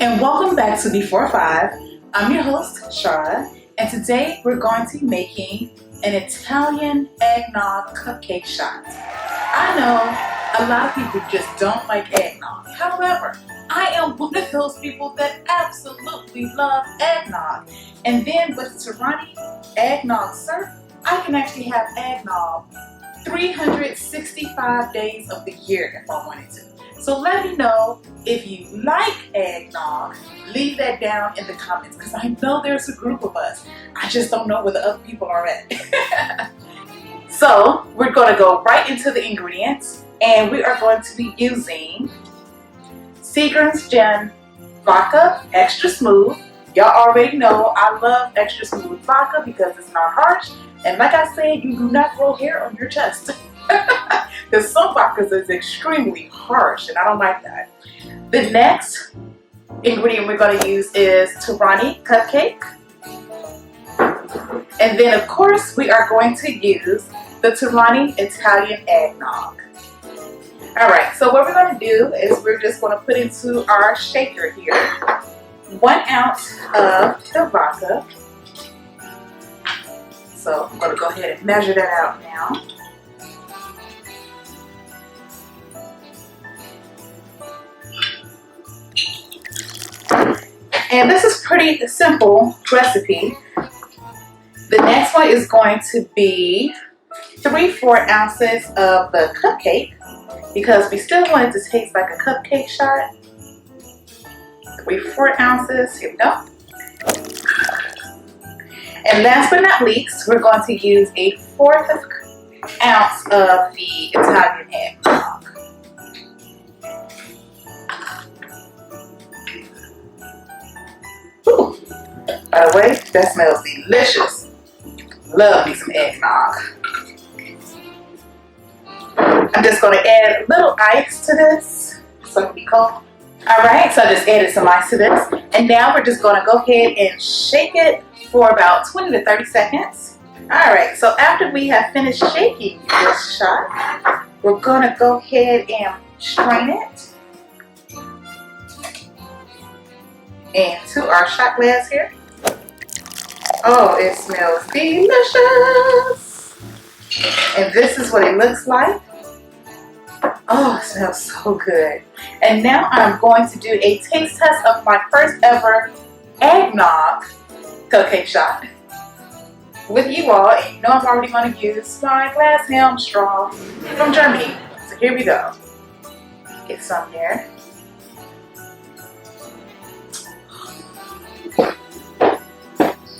And welcome back to Before 5. I'm your host, Shara, and today we're going to be making an Italian eggnog cupcake shot. I know a lot of people just don't like eggnog. However, I am one of those people that absolutely love eggnog. And then with Torani Eggnog syrup, I can actually have eggnog 365 days of the year if I wanted to. So let me know if you like eggnog. Leave that down in the comments because I know there's a group of us. I just don't know where the other people are at. So we're going to go right into the ingredients, and we are going to be using Seagram's Gin vodka, extra smooth. Y'all already know I love extra smooth vodka because it's not harsh. And like I said, you do not grow hair on your chest. Because some vodkas is extremely harsh and I don't like that. The next ingredient we're going to use is Torani cupcake. And then of course we are going to use the Torani Italian eggnog. Alright, so what we're going to do is we're just going to put into our shaker here 1 ounce of the vodka. So I'm going to go ahead and measure that out now. And this is pretty simple recipe. The next one is going to be 3/4 ounces of the cupcake because we still want it to taste like a cupcake shot. 3/4 ounces, here we go. And last but not least, we're going to use 1/4 ounce of the Italian eggnog. Ooh. By the way, that smells delicious. Love me some eggnog. I'm just going to add a little ice to this so it can be cold. Alright, so I just added some ice to this. And now we're just going to go ahead and shake it for about 20 to 30 seconds. Alright, so after we have finished shaking this shot, we're going to go ahead and strain it into our shot glass here. Oh, it smells delicious. And this is what it looks like. Oh, it smells so good. And now I'm going to do a taste test of my first ever eggnog cupcake shot with you all. And you know I'm already going to use my glass helm straw from Germany. So here we go. Get some there.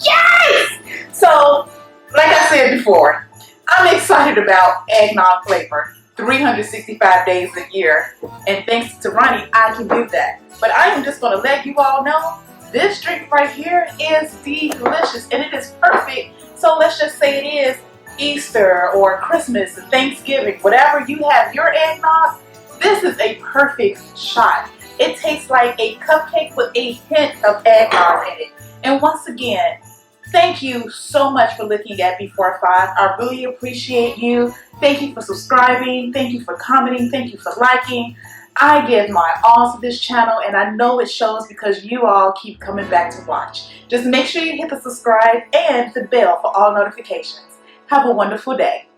Yes! So, like I said before, I'm excited about eggnog flavor 365 days a year. And thanks to Ronnie, I can do that. But I am just going to let you all know this drink right here is delicious and it is perfect. So let's just say it is Easter or Christmas or Thanksgiving, whatever you have your eggnog, this is a perfect shot. It tastes like a cupcake with a hint of eggnog in it. And once again, thank you so much for looking at Before 5. I really appreciate you. Thank you for subscribing. Thank you for commenting. Thank you for liking. I give my all to this channel and I know it shows because you all keep coming back to watch. Just make sure you hit the subscribe and the bell for all notifications. Have a wonderful day.